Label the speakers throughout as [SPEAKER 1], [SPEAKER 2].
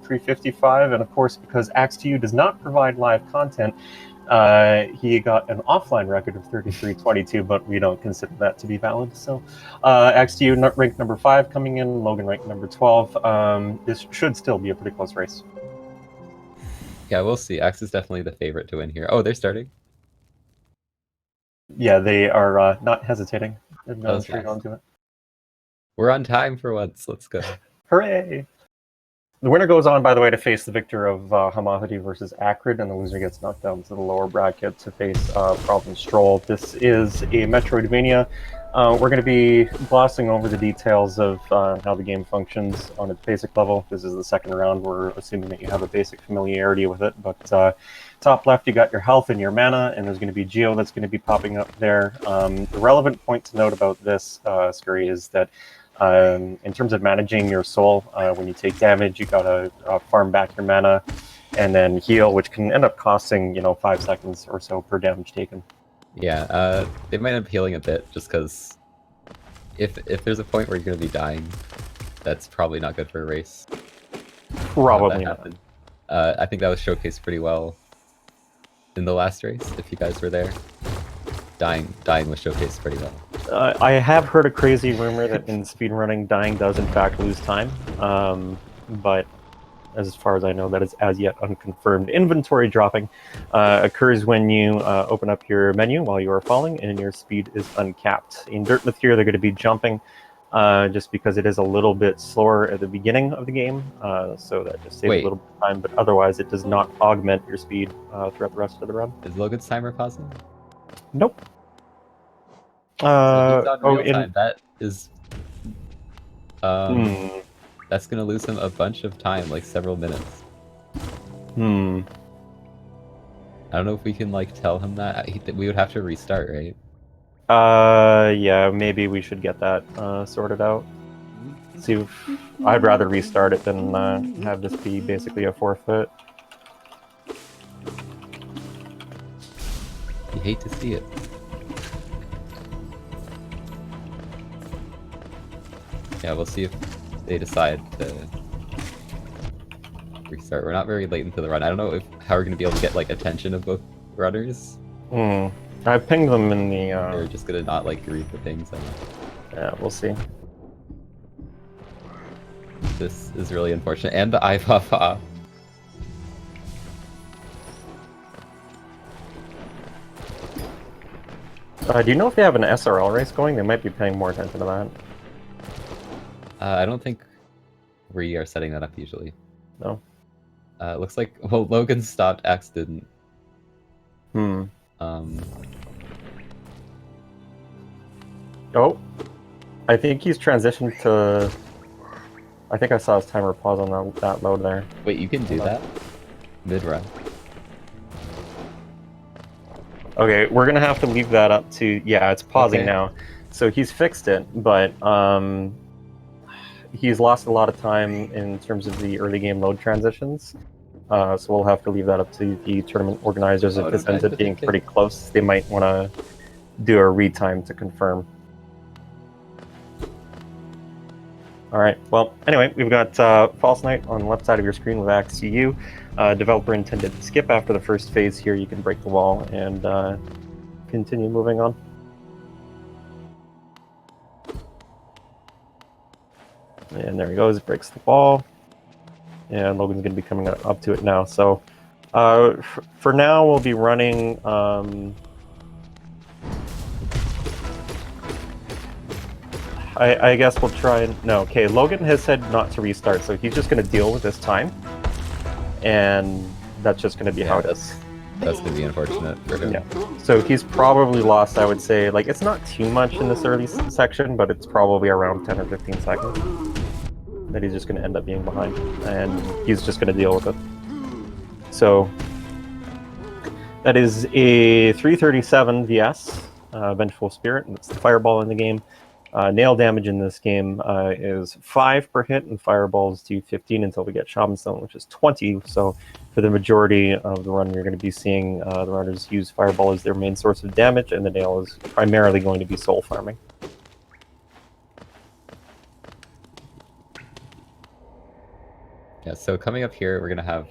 [SPEAKER 1] 33.55, and of course, because Ax2u does not provide live content, he got an offline record of 33.22, but we don't consider that to be valid. So, Ax2u ranked number 5 coming in, Logan ranked number 12. This should still be a pretty close race.
[SPEAKER 2] Yeah, we'll see. Ax is definitely the favorite to win here. Oh, they're starting.
[SPEAKER 1] Yeah, they are not hesitating. They're going straight
[SPEAKER 2] nice.
[SPEAKER 1] onto it.
[SPEAKER 2] We're on time for once. Let's go.
[SPEAKER 1] Hooray! The winner goes on, by the way, to face the victor of Hamahadi versus Acrid, and the loser gets knocked down to the lower bracket to face Problem Stroll. This is a Metroidvania. We're going to be glossing over the details of how the game functions on its basic level. This is the second round. We're assuming that you have a basic familiarity with it. But top left, you got your health and your mana, and there's going to be Geo that's going to be popping up there. The relevant point to note about this, Scurry, is that in terms of managing your soul, when you take damage, you gotta farm back your mana and then heal, which can end up costing 5 seconds or so per damage taken.
[SPEAKER 2] Yeah, they might end up healing a bit just because if there's a point where you're gonna be dying, that's probably not good for a race.
[SPEAKER 1] Probably not.
[SPEAKER 2] I think that was showcased pretty well in the last race. If you guys were there, dying was showcased pretty well.
[SPEAKER 1] I have heard a crazy rumor that in speedrunning, dying does in fact lose time, but as far as I know, that is as yet unconfirmed. Inventory dropping occurs when you open up your menu while you are falling, and your speed is uncapped. In Dirt Myth here, they're going to be jumping just because it is a little bit slower at the beginning of the game, so that just saves a little bit of time, but otherwise it does not augment your speed throughout the rest of the run.
[SPEAKER 2] Is Logan's timer pausing?
[SPEAKER 1] Nope.
[SPEAKER 2] So he's on real time. That is that's gonna lose him a bunch of time, like several minutes. I don't know if we can like tell him that. We would have to restart, right?
[SPEAKER 1] Yeah, maybe we should get that sorted out. See, if I'd rather restart it than have this be basically a forfeit.
[SPEAKER 2] You hate to see it. Yeah, we'll see if they decide to restart. We're not very late into the run. I don't know how we're going to be able to get like attention of both runners.
[SPEAKER 1] I pinged them in the...
[SPEAKER 2] They're just going to not like read the pings.
[SPEAKER 1] Yeah, we'll see.
[SPEAKER 2] This is really unfortunate. And the iPaw.
[SPEAKER 1] Do you know if they have an SRL race going? They might be paying more attention to that.
[SPEAKER 2] I don't think we are setting that up usually.
[SPEAKER 1] No.
[SPEAKER 2] Looks like, well, Logan stopped, Ax didn't.
[SPEAKER 1] Oh, I think he's transitioned to... I think I saw his timer pause on that load there.
[SPEAKER 2] Wait, you can do that? Mid-run.
[SPEAKER 1] Okay, we're gonna have to leave that up to... Yeah, it's pausing now. So he's fixed it, but he's lost a lot of time in terms of the early game load transitions. So we'll have to leave that up to the tournament organizers. If this ends up being pretty close, they might want to do a retime to confirm. Alright, well, anyway, we've got False Knight on the left side of your screen with Ax2u. Developer intended to skip after the first phase here. You can break the wall and continue moving on. And there he goes, breaks the wall. And Logan's going to be coming up to it now. So for now, we'll be running... I guess we'll try and... No, okay, Logan has said not to restart, so he's just going to deal with this time. And that's just going to be how it is.
[SPEAKER 2] That's going to be unfortunate for him.
[SPEAKER 1] Yeah. So he's probably lost, I would say, like, it's not too much in this early section, but it's probably around 10 or 15 seconds that he's just going to end up being behind. And he's just going to deal with it. So that is a 337 VS, Vengeful Spirit, and it's the fireball in the game. Nail damage in this game is 5 per hit, and fireballs do 15 until we get Shaman Stone, which is 20. So for the majority of the run, you're going to be seeing the runners use fireball as their main source of damage, and the nail is primarily going to be soul farming.
[SPEAKER 2] Yeah, so coming up here, we're gonna have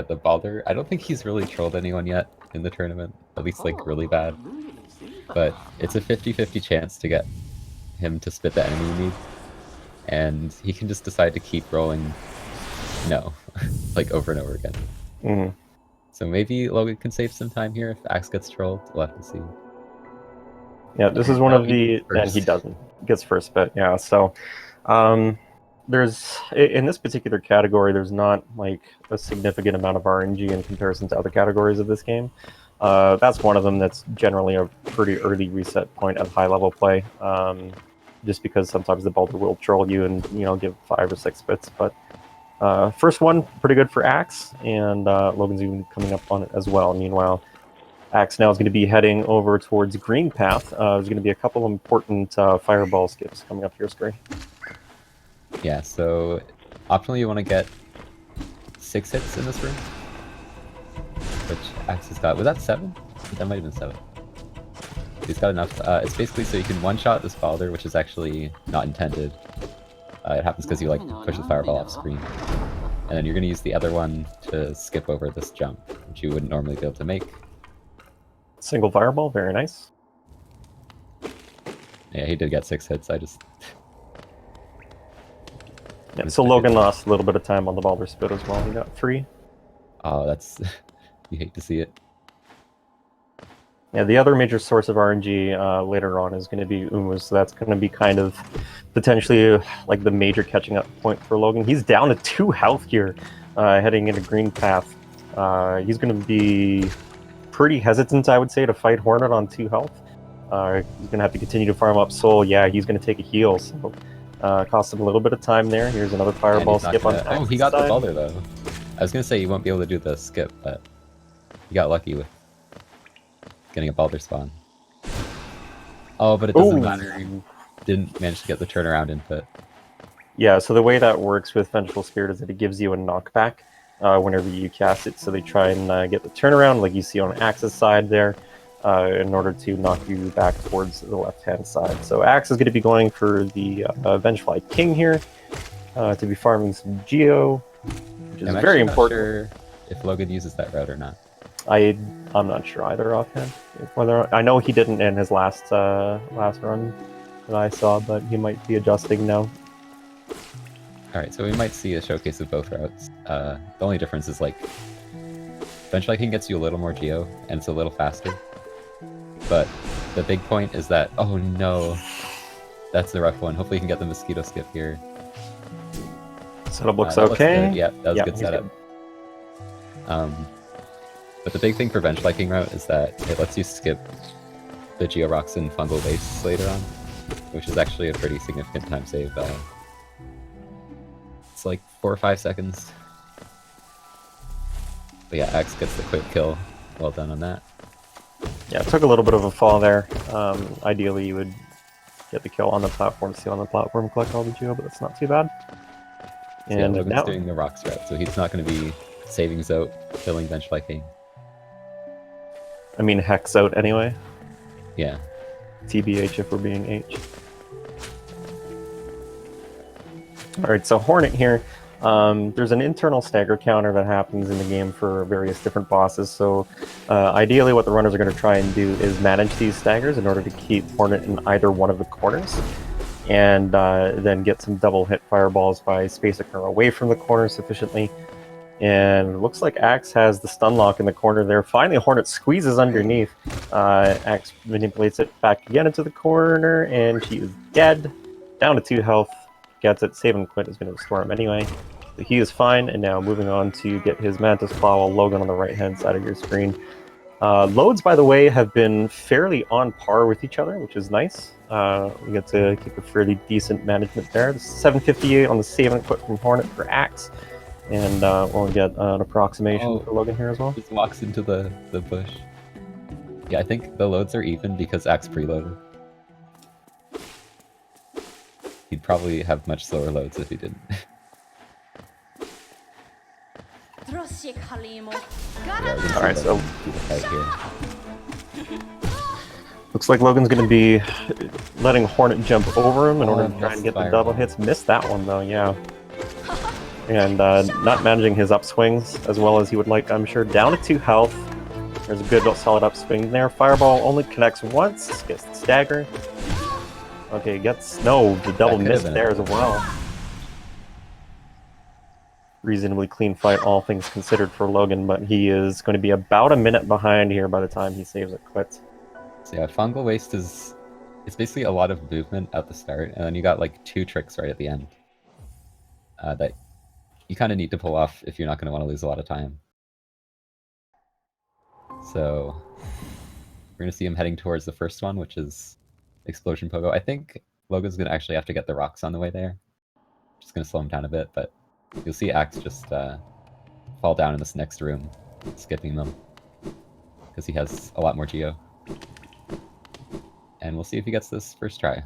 [SPEAKER 2] the Balder. I don't think he's really trolled anyone yet in the tournament, at least like really bad. But it's a 50-50 chance to get him to spit the enemy you need. And he can just decide to keep rolling no, like over and over again.
[SPEAKER 1] Mm-hmm.
[SPEAKER 2] So maybe Logan can save some time here if Axe gets trolled. We'll have to see.
[SPEAKER 1] Yeah, this is one of the... And he doesn't. Gets first bit, yeah. So, there's... In this particular category, there's not, like, a significant amount of RNG in comparison to other categories of this game. That's one of them that's generally a pretty early reset point of high-level play. Just because sometimes the Balder will troll you and, you know, give 5 or 6 bits, but... first one, pretty good for Axe, and Logan's even coming up on it as well. Meanwhile, Axe now is going to be heading over towards Green Path. There's going to be a couple of important fireball skips coming up here, Scray.
[SPEAKER 2] Yeah, so optionally you want to get 6 hits in this room, which Axe has got. Was that 7? That might have been 7. He's got enough. It's basically so you can one-shot this Balder, which is actually not intended. It happens because you like push the fireball off screen. And then you're going to use the other one to skip over this jump, which you wouldn't normally be able to make.
[SPEAKER 1] Single fireball, very nice.
[SPEAKER 2] Yeah, he did get 6 hits, I just...
[SPEAKER 1] Yeah, so Logan lost a little bit of time on the Balder spit as well. He got 3.
[SPEAKER 2] Oh, that's... you hate to see it.
[SPEAKER 1] Yeah, the other major source of RNG later on is going to be Umu, so that's going to be kind of potentially like the major catching up point for Logan. He's down to 2 health here, heading into Green Path. He's going to be pretty hesitant, I would say, to fight Hornet on 2 health. He's going to have to continue to farm up Soul. Yeah, he's going to take a heal, so cost him a little bit of time there. Here's another fireball skip on
[SPEAKER 2] Oh, he got the Balder, though. I was going to say you won't be able to do the skip, but he got lucky with getting a Balder spawn. Oh, but it doesn't matter. He didn't manage to get the turnaround input.
[SPEAKER 1] Yeah, so the way that works with Vengeful Spirit is that it gives you a knockback whenever you cast it. So they try and get the turnaround, like you see on Axe's side there, in order to knock you back towards the left-hand side. So Axe is going to be going for the Vengeful King here, to be farming some Geo, which is very important.
[SPEAKER 2] Not sure if Logan uses that route or not.
[SPEAKER 1] I'm not sure either offhand. Whether I know he didn't in his last run that I saw, but he might be adjusting now.
[SPEAKER 2] Alright, so we might see a showcase of both routes. The only difference is, like, Vengeful King gets you a little more Geo, and it's a little faster. But the big point is that, oh no, that's the rough one. Hopefully you can get the Mosquito Skip here.
[SPEAKER 1] Setup looks okay.
[SPEAKER 2] Looks yeah, that was a good setup. But the big thing for Vengeful King route is that it lets you skip the Geo Rocks and Fungal Base later on, which is actually a pretty significant time save. It's like 4 or 5 seconds. But yeah, Axe gets the quick kill. Well done on that.
[SPEAKER 1] Yeah, it took a little bit of a fall there. Ideally, you would get the kill on the platform, steal on the platform, collect all the Geo, but that's not too bad.
[SPEAKER 2] And yeah, Logan's doing the Rocks route, so he's not going to be saving Zote, killing Vengeful King.
[SPEAKER 1] I mean, Hex out anyway.
[SPEAKER 2] Yeah.
[SPEAKER 1] TBH if we're being H. Alright, so Hornet here. There's an internal stagger counter that happens in the game for various different bosses, so ideally what the runners are going to try and do is manage these staggers in order to keep Hornet in either one of the corners, and then get some double hit fireballs by spacing her away from the corner sufficiently. And it looks like Axe has the stun lock in the corner there. Finally, Hornet squeezes underneath. Axe manipulates it back again into the corner, and she is dead. Down to 2 health. Gets it. Saving Quint is going to restore him anyway. So he is fine, and now moving on to get his Mantis Claw, while Logan on the right-hand side of your screen. Loads, by the way, have been fairly on par with each other, which is nice. We get to keep a fairly decent management there. 758 on the save and quit from Hornet for Axe. And we'll get an approximation for Logan here as well.
[SPEAKER 2] Just walks into the bush. Yeah, I think the loads are even because Axe preloaded. He'd probably have much slower loads if he didn't.
[SPEAKER 1] Alright, so
[SPEAKER 2] here.
[SPEAKER 1] looks like Logan's going to be letting Hornet jump over him in order to try and get the double hits. Missed that one though, yeah. and not managing his upswings as well as he would like, I'm sure. Down to 2 health. There's a good solid upswing there. Fireball only connects once, gets the stagger. Okay, gets... No, the double miss there as well. Reasonably clean fight, all things considered, for Logan, but he is going to be about a minute behind here by the time he saves it quits.
[SPEAKER 2] So yeah, Fungal Waste is... It's basically a lot of movement at the start, and then you got like 2 tricks right at the end. That you kind of need to pull off if you're not going to want to lose a lot of time. So we're going to see him heading towards the first one, which is Explosion Pogo. I think Logan's going to actually have to get the rocks on the way there. Just going to slow him down a bit, but you'll see Ax just fall down in this next room, skipping them, because he has a lot more geo. And we'll see if he gets this first try.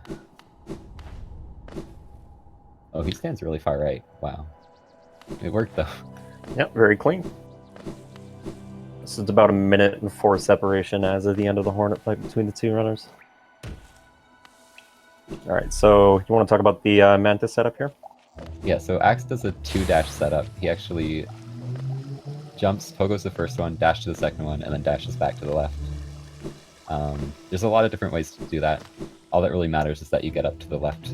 [SPEAKER 2] Oh, he stands really far right. Wow. It worked, though.
[SPEAKER 1] Yep, very clean. This is about a minute and 4 separation as of the end of the Hornet fight between the 2 runners. Alright, so you want to talk about the Mantis setup here?
[SPEAKER 2] Yeah, so Ax does a 2-dash setup. He actually jumps, pogos the first one, dash to the second one, and then dashes back to the left. There's a lot of different ways to do that. All that really matters is that you get up to the left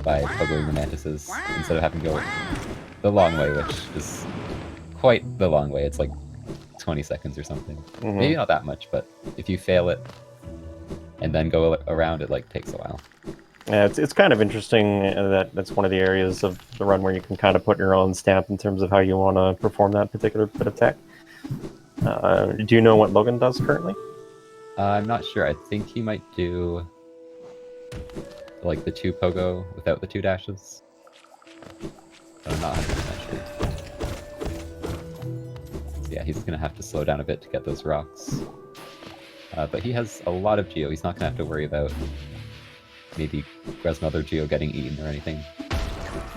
[SPEAKER 2] by pogoing the Mantises, instead of having to go the long way, which is quite the long way. It's like 20 seconds or something. Mm-hmm. Maybe not that much, but if you fail it and then go around, it like takes a while.
[SPEAKER 1] Yeah, it's kind of interesting that that's one of the areas of the run where you can kind of put your own stamp in terms of how you want to perform that particular bit of tech. Do you know what Logan does currently?
[SPEAKER 2] I'm not sure. I think he might do like the 2 pogo without the 2 dashes. But I'm not 100% sure. So yeah, he's going to have to slow down a bit to get those rocks. But he has a lot of geo. He's not going to have to worry about maybe Grezmother geo getting eaten or anything.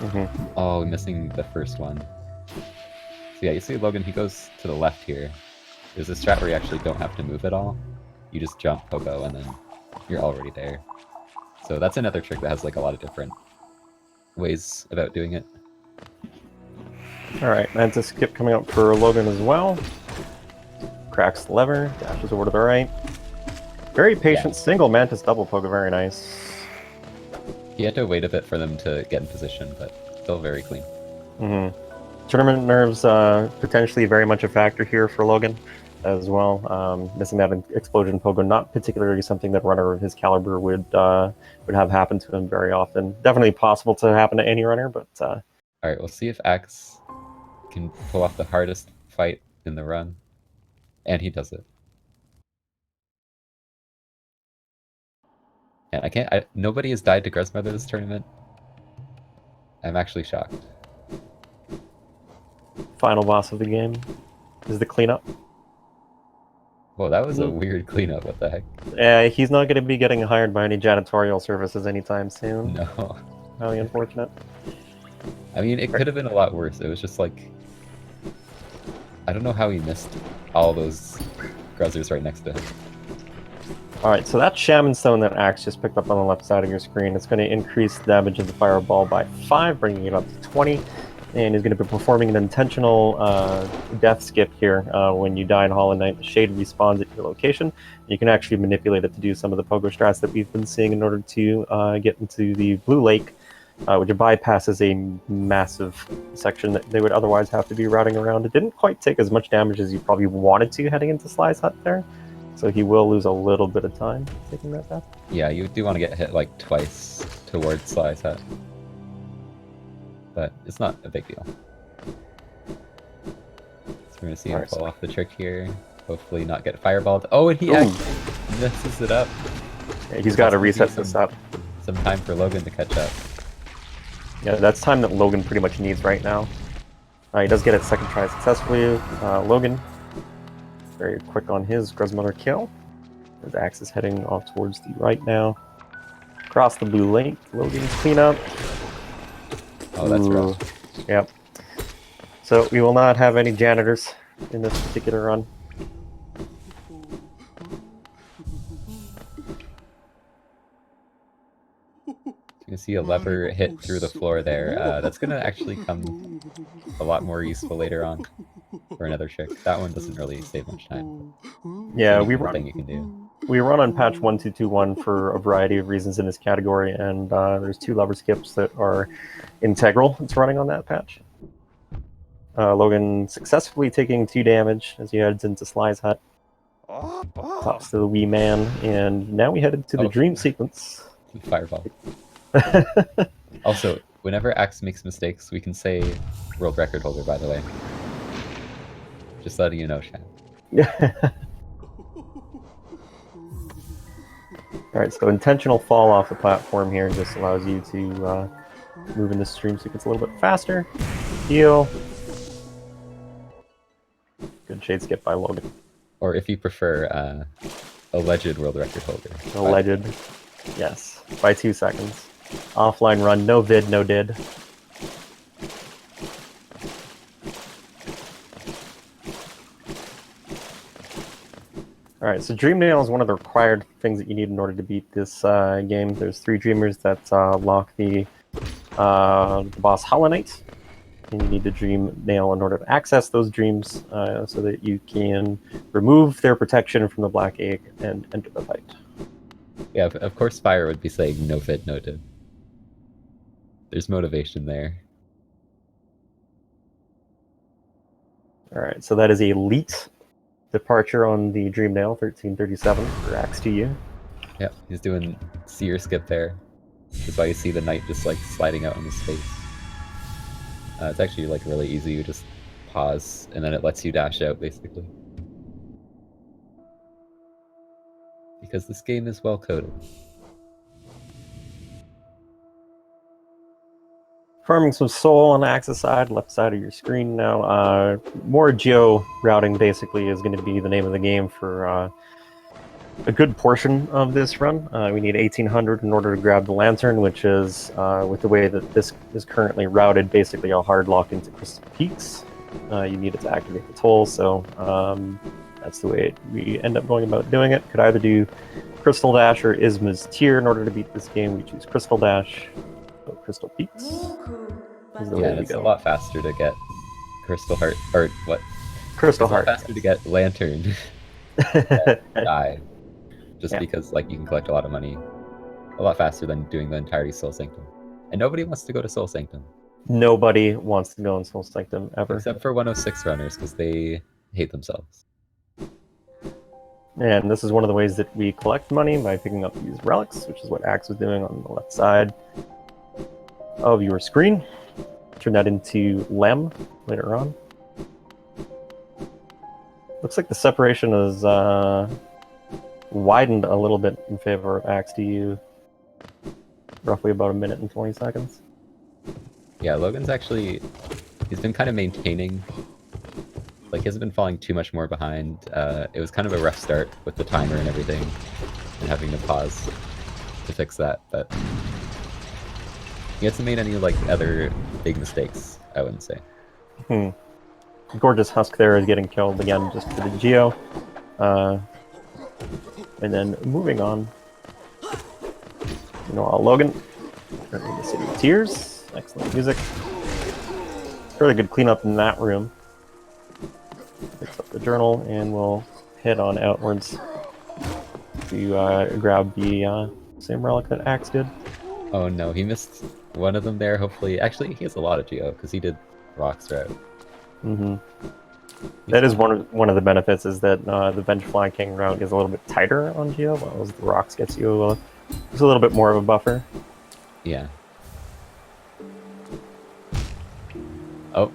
[SPEAKER 2] Mm-hmm. Oh, missing the first one. So yeah, you see Logan, he goes to the left here. There's a strat where you actually don't have to move at all. You just jump, pogo, and then you're already there. So that's another trick that has like a lot of different ways about doing it.
[SPEAKER 1] Alright, Mantis skip coming up for Logan as well. Cracks the lever, dashes over to the right. Very patient, single Mantis double pogo, very nice.
[SPEAKER 2] He had to wait a bit for them to get in position, but still very clean.
[SPEAKER 1] Mm-hmm. Tournament nerves potentially very much a factor here for Logan as well. Missing that explosion pogo, not particularly something that a runner of his caliber would have happen to him very often. Definitely possible to happen to any runner, but...
[SPEAKER 2] Alright, we'll see if Ax can pull off the hardest fight in the run. And he does it. And nobody has died to Grezmother this tournament. I'm actually shocked.
[SPEAKER 1] Final boss of the game is the cleanup.
[SPEAKER 2] Whoa, that was a weird cleanup, what the heck?
[SPEAKER 1] He's not going to be getting hired by any janitorial services anytime soon.
[SPEAKER 2] No.
[SPEAKER 1] Really unfortunate.
[SPEAKER 2] I mean, it could have been a lot worse. It was just like... I don't know how he missed all those Grezzers right next to him.
[SPEAKER 1] Alright, so that Shaman Stone that Ax just picked up on the left side of your screen, it's going to increase the damage of the Fireball by 5, bringing it up to 20. And is going to be performing an intentional death skip here. When you die in Hollow Knight, the shade respawns at your location. You can actually manipulate it to do some of the pogo strats that we've been seeing in order to get into the Blue Lake, which bypasses a massive section that they would otherwise have to be routing around. It didn't quite take as much damage as you probably wanted to heading into Sly's hut there. So he will lose a little bit of time taking that path.
[SPEAKER 2] Yeah, you do want to get hit like twice towards Sly's hut. But it's not a big deal. So we're going to see him pull off the trick here. Hopefully not get fireballed. Oh, and he actually messes it up.
[SPEAKER 1] Yeah, he's got to reset this up.
[SPEAKER 2] Some time for Logan to catch up.
[SPEAKER 1] Yeah, that's time that Logan pretty much needs right now. He does get it second try successfully. Logan, very quick on his Grezmother kill. His Ax is heading off towards the right now. Across the Blue Lake, Logan's cleanup.
[SPEAKER 2] Oh, that's rough.
[SPEAKER 1] Yep. So we will not have any janitors in this particular run.
[SPEAKER 2] You can see a lever hit through the floor there. That's gonna actually come a lot more useful later on for another trick. That one doesn't really save much time.
[SPEAKER 1] Yeah,
[SPEAKER 2] we thing you can do.
[SPEAKER 1] We run on patch 1221 for a variety of reasons in this category, and there's 2 lever skips that are integral to running on that patch. Logan successfully taking 2 damage as he heads into Sly's hut. Talks to the wee man, and now we head into the dream sequence.
[SPEAKER 2] Fireball. Also, whenever Ax makes mistakes, we can say world record holder, by the way. Just letting you know, Shan.
[SPEAKER 1] Alright, so intentional fall off the platform here just allows you to move in this stream sequence a little bit faster. Heal. Good shade skip by Logan.
[SPEAKER 2] Or if you prefer, alleged world record holder.
[SPEAKER 1] Alleged. Yes. By 2 seconds. Offline run, no vid, no did. Alright, so Dream Nail is one of the required things that you need in order to beat this game. There's 3 Dreamers that lock the boss Hollow Knight. And you need the Dream Nail in order to access those dreams so that you can remove their protection from the Black Egg and enter the fight.
[SPEAKER 2] Yeah, of course Fire would be saying no fit, no did. There's motivation there.
[SPEAKER 1] Alright, so that is a elite departure on the Dream Nail, 1337 for Ax2u.
[SPEAKER 2] Yep, he's doing seer skip there. That's why you see the knight just like sliding out on his face. It's actually like really easy. You just pause and then it lets you dash out basically. Because this game is well coded.
[SPEAKER 1] Farming some soul on the Axis side, left side of your screen now. More geo routing basically is going to be the name of the game for a good portion of this run. We need 1800 in order to grab the lantern, which is, with the way that this is currently routed, basically a hard lock into Crystal Peaks. You need it to activate the toll, so that's the way we end up going about doing it. Could either do Crystal Dash or Isma's Tier in order to beat this game. We choose Crystal Dash. So Crystal Peaks.
[SPEAKER 2] Yeah, it's a lot faster to get Crystal Heart, or what?
[SPEAKER 1] Crystal Heart.
[SPEAKER 2] Faster to get Lantern. Die. Just because like you can collect a lot of money a lot faster than doing the entirety Soul Sanctum. And nobody wants to go to Soul Sanctum.
[SPEAKER 1] Nobody wants to go in Soul Sanctum ever.
[SPEAKER 2] Except for 106 runners, because they hate themselves.
[SPEAKER 1] And this is one of the ways that we collect money, by picking up these relics, which is what Ax was doing on the left side of your screen. Turn that into Lem later on. Looks like the separation is widened a little bit in favor of Ax2u. Roughly about 1 minute and 20 seconds.
[SPEAKER 2] Yeah, Logan's actually, he's been kind of maintaining, like he hasn't been falling too much more behind. It was kind of a rough start with the timer and everything, and having to pause to fix that, but he hasn't made any like other big mistakes, I wouldn't say.
[SPEAKER 1] Gorgeous Husk there is getting killed again just for the Geo. And then moving on. Logan. Currently the City of Tears. Excellent music. Really good cleanup in that room. Picks up the journal and we'll head on outwards to grab the same relic that Ax did.
[SPEAKER 2] Oh no, he missed one of them there. Hopefully, actually he has a lot of Geo because he did Rocks route.
[SPEAKER 1] That is one of the benefits, is that the Venge Fly King route is a little bit tighter on Geo, while the Rocks gets you just a little bit more of a buffer.
[SPEAKER 2] Yeah. Oh.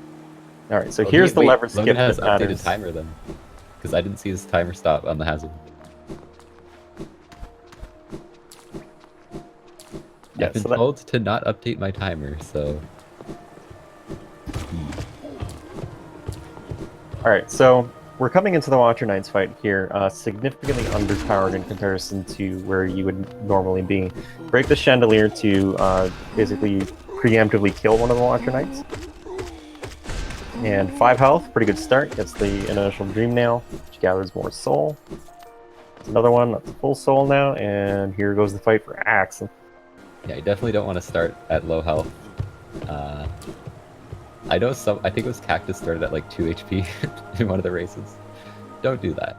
[SPEAKER 1] Alright, so here's the lever skip
[SPEAKER 2] Logan has
[SPEAKER 1] that
[SPEAKER 2] updated
[SPEAKER 1] matters.
[SPEAKER 2] timer then, because I didn't see his timer stop on the hazard.
[SPEAKER 1] Yeah,
[SPEAKER 2] I've been told to not update my timer, so...
[SPEAKER 1] Alright, so we're coming into the Watcher Knights fight here, significantly underpowered in comparison to where you would normally be. Break the Chandelier to basically preemptively kill one of the Watcher Knights. And 5 health, pretty good start, gets the initial Dream Nail, which gathers more soul. It's another one, that's a full soul now, and here goes the fight for Ax.
[SPEAKER 2] Yeah, you definitely don't want to start at low health. I know I think it was Cactus started at like 2 HP in one of the races. Don't do that.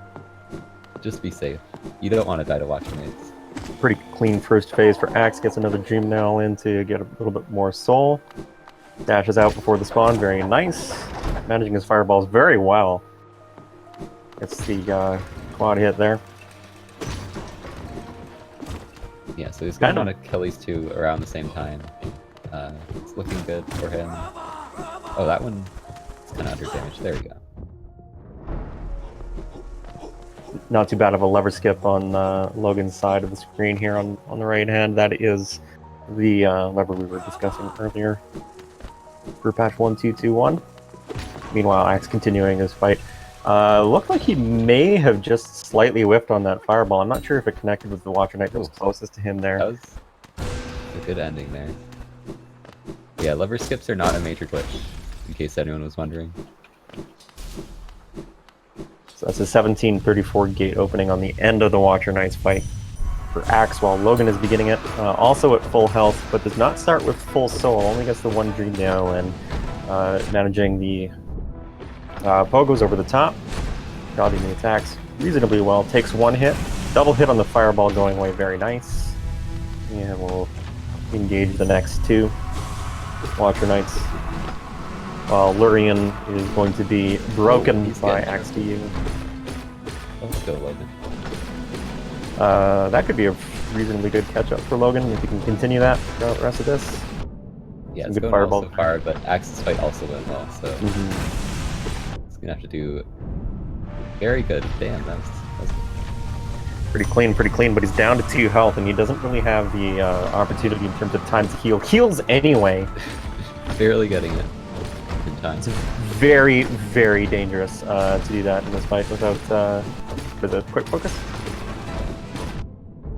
[SPEAKER 2] Just be safe. You don't want to die to watch mates.
[SPEAKER 1] Pretty clean first phase for Ax. Gets another Dream Nail in to get a little bit more soul. Dashes out before the spawn. Very nice. Managing his fireballs very well. Gets the quad hit there.
[SPEAKER 2] Yeah, so he's going to want to kill these two around the same time. It's looking good for him. Oh, that one is kind of under damage. There we go.
[SPEAKER 1] Not too bad of a lever skip on Logan's side of the screen here on the right hand. That is the lever we were discussing earlier for patch 1.2.2.1. Meanwhile, Ax continuing his fight. Looked like he may have just slightly whiffed on that fireball. I'm not sure if it connected with the Watcher Knight that was closest to him there.
[SPEAKER 2] That was a good ending there. Yeah, lever skips are not a major glitch, in case anyone was wondering.
[SPEAKER 1] So that's a 1734 gate opening on the end of the Watcher Knight's fight for Ax, while Logan is beginning it. Also at full health, but does not start with full soul. Only gets the one Dream Nail and managing the pogos over the top. Dodging the attacks reasonably well. Takes one hit. Double hit on the fireball going away. Very nice. And we'll engage the next two Watcher Knights. While Lurian is going to be broken by Ax2u.
[SPEAKER 2] Let's go, Logan.
[SPEAKER 1] That could be a reasonably good catch-up for Logan if he can continue that throughout the rest of this.
[SPEAKER 2] Yeah, it's going well so far, but Ax's fight also went well, so it's gonna have to do very good. Damn, that was
[SPEAKER 1] pretty clean, but he's down to 2 health, and he doesn't really have the opportunity in terms of time to heal. Heals anyway.
[SPEAKER 2] Barely getting it in time.
[SPEAKER 1] It's very, very dangerous to do that in this fight without with a quick focus.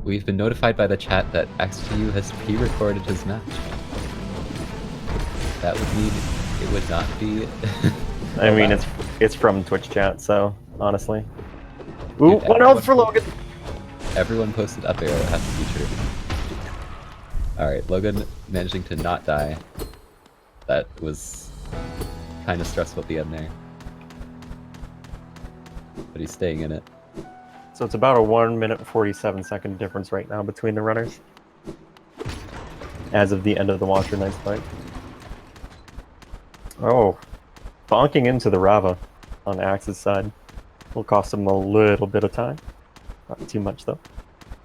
[SPEAKER 2] We've been notified by the chat that Ax2u has pre-recorded his match. That would mean it would not be.
[SPEAKER 1] I mean, it's from Twitch chat, so honestly. Ooh,
[SPEAKER 2] dude,
[SPEAKER 1] 1 health for Logan.
[SPEAKER 2] Everyone posted up arrow. It has to be true. All right, Logan managing to not die. That was kind of stressful at the end there, but he's staying in it.
[SPEAKER 1] So it's about a 1 minute and 47-second difference right now between the runners, as of the end of the Watcher Knight's fight. Oh, bonking into the Rava on Ax's side will cost him a little bit of time. Not too much though.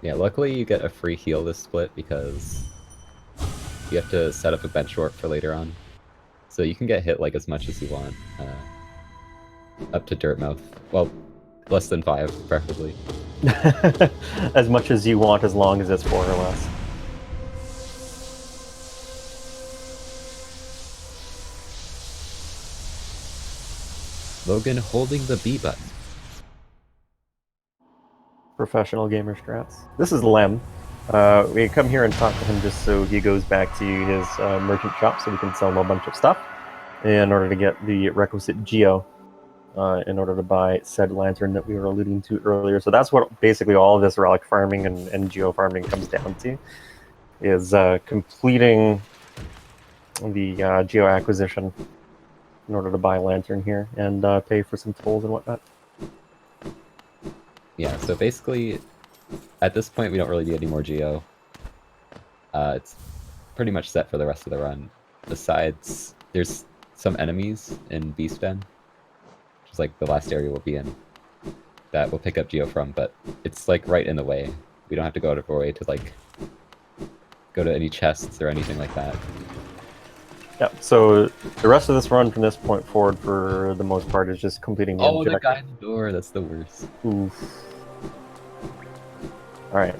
[SPEAKER 2] Yeah, luckily you get a free heal this split because you have to set up a bench warp for later on. So you can get hit like as much as you want. Up to dirt mouth. Well, less than 5, preferably.
[SPEAKER 1] As much as you want, as long as it's 4 or less.
[SPEAKER 2] Logan holding the B button.
[SPEAKER 1] Professional gamer strats. This is Lem. We come here and talk to him just so he goes back to his merchant shop so we can sell him a bunch of stuff in order to get the requisite geo in order to buy said lantern that we were alluding to earlier. So that's what basically all of this relic farming and geo farming comes down to, is completing the geo acquisition in order to buy lantern here and pay for some tolls and whatnot.
[SPEAKER 2] Yeah, so basically, at this point, we don't really need any more geo. It's pretty much set for the rest of the run. Besides, there's some enemies in Beast Den, which is like the last area we'll be in, that we'll pick up geo from, but it's like right in the way. We don't have to go out of our way to like go to any chests or anything like that.
[SPEAKER 1] Yeah, so the rest of this run from this point forward, for the most part, is just completing the objective.
[SPEAKER 2] The guy in the door, that's the worst.
[SPEAKER 1] Oof. Alright.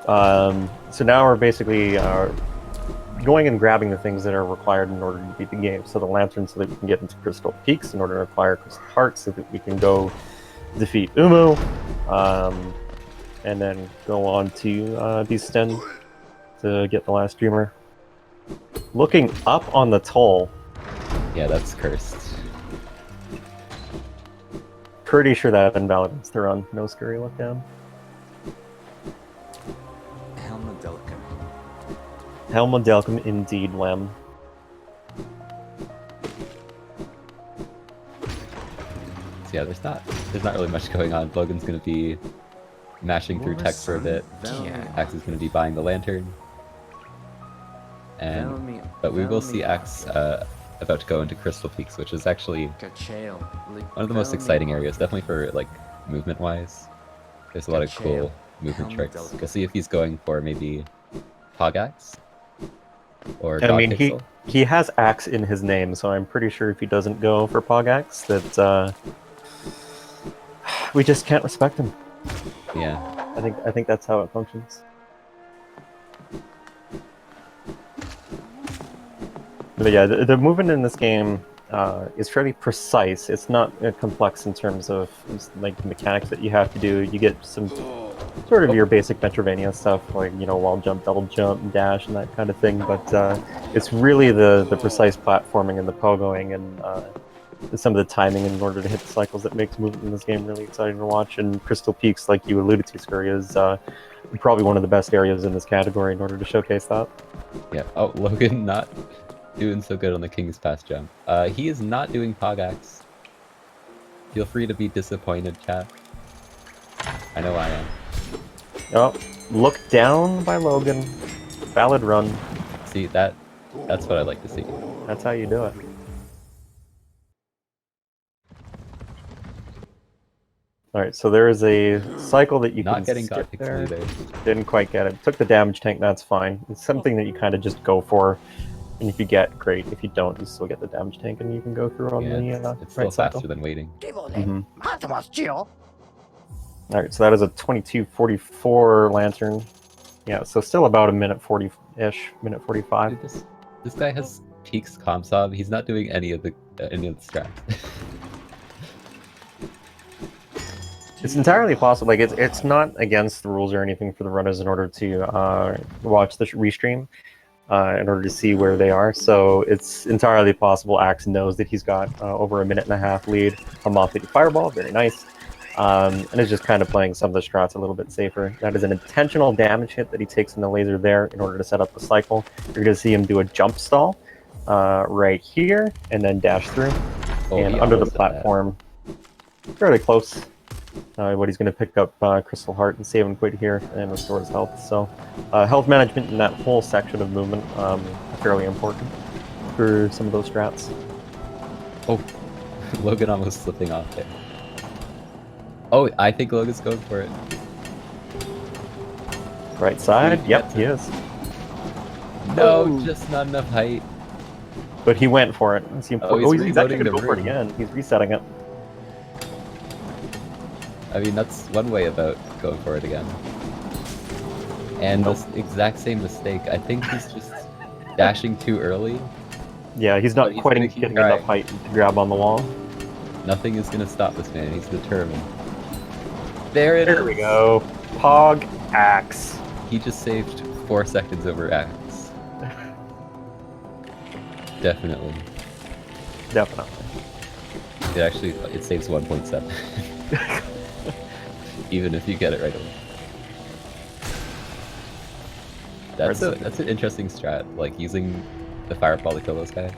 [SPEAKER 1] So now we're basically going and grabbing the things that are required in order to beat the game. So the lantern so that we can get into Crystal Peaks, in order to acquire Crystal Hearts so that we can go defeat Umu, and then go on to Beast Den to get the last Dreamer. Looking up on the toll.
[SPEAKER 2] Yeah, that's cursed.
[SPEAKER 1] Pretty sure that invalidates the run. No scurry look down.
[SPEAKER 3] Helma Delicate.
[SPEAKER 1] Helma Delcum indeed, Lem.
[SPEAKER 2] So yeah, there's not really much going on. Logan's gonna be mashing through text for a bit. Ax is gonna be buying the lantern. But we will see Ax about to go into Crystal Peaks, which is actually one of the most exciting areas, definitely for like movement-wise. There's a lot of cool movement tricks. We'll see if he's going for maybe Pogax or
[SPEAKER 1] I
[SPEAKER 2] God
[SPEAKER 1] mean,
[SPEAKER 2] Pixel.
[SPEAKER 1] he has Axe in his name, so I'm pretty sure if he doesn't go for Pogax, that we just can't respect him.
[SPEAKER 2] Yeah.
[SPEAKER 1] I think that's how it functions. But yeah, the movement in this game is fairly precise. It's not complex in terms of like the mechanics that you have to do. You get some sort of your basic Metroidvania stuff, like wall jump, double jump, dash, and that kind of thing. But it's really the precise platforming and the pogoing and some of the timing in order to hit the cycles that makes movement in this game really exciting to watch. And Crystal Peaks, like you alluded to, Scurry, is probably one of the best areas in this category in order to showcase that.
[SPEAKER 2] Yeah. Oh, Logan not doing so good on the King's Pass jump. He is not doing Pogax. Feel free to be disappointed, chat. I know I am.
[SPEAKER 1] Oh, look down by Logan. Valid run.
[SPEAKER 2] See, that's what I like to see.
[SPEAKER 1] That's how you do it. Alright, so there is a cycle that you
[SPEAKER 2] Not
[SPEAKER 1] can
[SPEAKER 2] getting
[SPEAKER 1] skip
[SPEAKER 2] God
[SPEAKER 1] there.
[SPEAKER 2] Pixel.
[SPEAKER 1] Didn't quite get it. Took the damage tank, that's fine. It's something that you kind of just go for. And if you get, great. If you don't, you still get the damage tank and you can go through on the
[SPEAKER 2] it's still
[SPEAKER 1] right
[SPEAKER 2] faster
[SPEAKER 1] cycle.
[SPEAKER 2] than waiting.
[SPEAKER 1] Alright, so that is a 22:44 lantern. Yeah, so still about a minute 40-ish, minute 45.
[SPEAKER 2] Dude, this guy has Peaks Comsob. He's not doing any of the strats.
[SPEAKER 1] It's entirely possible. Like it's not against the rules or anything for the runners in order to watch the restream, in order to see where they are. So it's entirely possible Ax knows that he's got over a minute and a half lead on Mothity Fireball. Very nice. And is just kind of playing some of the strats a little bit safer. That is an intentional damage hit that he takes in the laser there in order to set up the cycle. You're going to see him do a jump stall right here and then dash through. And under the platform, fairly close. What he's going to pick up Crystal Heart and save him quite here and restore his health. So health management in that whole section of movement fairly important for some of those strats.
[SPEAKER 2] Oh, Logan almost slipping off there. Oh, I think Logan's going for it.
[SPEAKER 1] Right side? Yep, he is.
[SPEAKER 2] No, just not enough height.
[SPEAKER 1] But he went for it. He's actually going to go for it again. He's resetting it.
[SPEAKER 2] I mean, that's one way about going for it again. And this exact same mistake. I think he's just dashing too early.
[SPEAKER 1] Yeah, he's not quite getting enough height to grab on the wall.
[SPEAKER 2] Nothing is going to stop this man. He's determined. There it is.
[SPEAKER 1] There we go. Pog Ax.
[SPEAKER 2] He just saved 4 seconds over Ax. Definitely.
[SPEAKER 1] Definitely.
[SPEAKER 2] It saves 1.7. Even if you get it right away. That's an interesting strat, like using the fireball to kill those guys.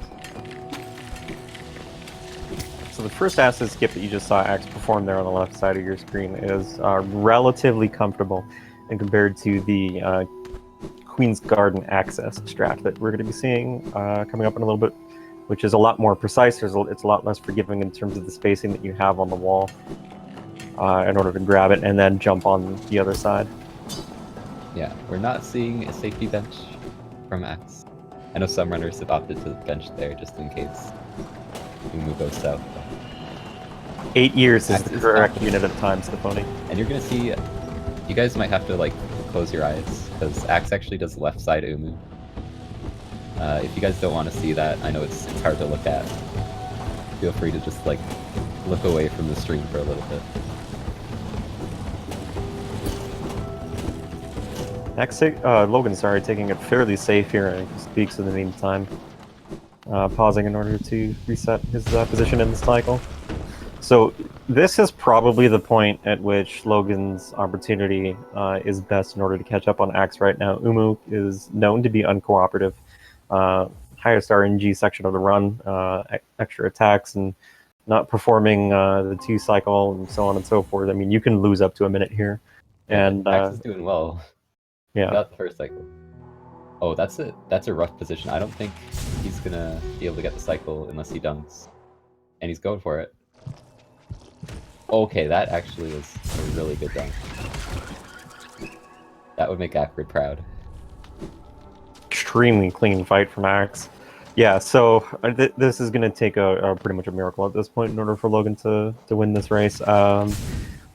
[SPEAKER 1] So the first acid skip that you just saw Ax perform there on the left side of your screen is relatively comfortable and compared to the Queen's Garden access strat that we're going to be seeing coming up in a little bit, which is a lot more precise. It's a lot less forgiving in terms of the spacing that you have on the wall in order to grab it and then jump on the other side.
[SPEAKER 2] Yeah, we're not seeing a safety bench from Ax. I know some runners have opted to bench there just in case Umu goes south.
[SPEAKER 1] 8 years is the correct unit of time, Stephanie.
[SPEAKER 2] And you're gonna see, you guys might have to like close your eyes, because Ax actually does left side Umu. If you guys don't want to see that, I know it's hard to look at. Feel free to just like look away from the stream for a little bit.
[SPEAKER 1] Logan, sorry, taking it fairly safe here and speaks in the meantime. Pausing in order to reset his position in the cycle. So this is probably the point at which Logan's opportunity is best in order to catch up on Ax right now. Umu is known to be uncooperative. Highest RNG section of the run, extra attacks, and not performing the 2 cycle, and so on and so forth. I mean, you can lose up to a minute here.
[SPEAKER 2] Yeah,
[SPEAKER 1] And
[SPEAKER 2] Ax is doing well.
[SPEAKER 1] yeah,
[SPEAKER 2] Got the first cycle. Oh, that's a rough position. I don't think he's gonna be able to get the cycle unless he dunks. And he's going for it. Okay, that actually was a really good dunk. That would make Acrid proud.
[SPEAKER 1] extremely clean fight from Ax. Yeah, so this is going to take a pretty much a miracle at this point in order for Logan to win this race.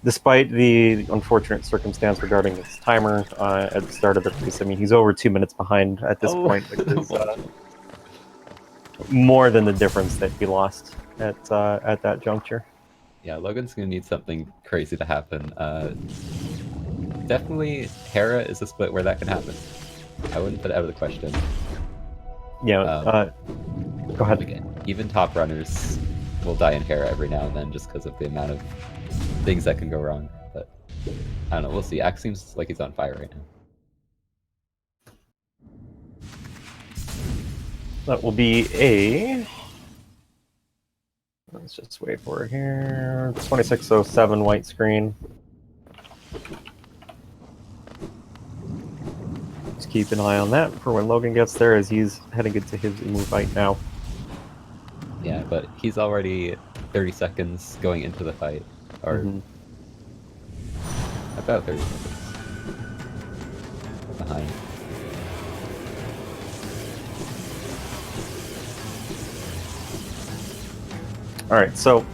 [SPEAKER 1] Despite the unfortunate circumstance regarding his timer at the start of the race, I mean, he's over 2 minutes behind at this point, which is more than the difference that he lost at that juncture.
[SPEAKER 2] Yeah, Logan's gonna need something crazy to happen. Definitely, Hera is a split where that can happen. I wouldn't put it out of the question.
[SPEAKER 1] Yeah, go ahead.
[SPEAKER 2] Like, even top runners will die in Hera every now and then just because of the amount of things that can go wrong. But I don't know, we'll see. Ax seems like he's on fire right now.
[SPEAKER 1] That will be a... Let's just wait for it here. 2607 white screen. Just keep an eye on that for when Logan gets there, as he's heading into his Umu fight now.
[SPEAKER 2] Yeah, but he's already 30 seconds going into the fight. Or about 30 seconds behind.
[SPEAKER 1] Alright, so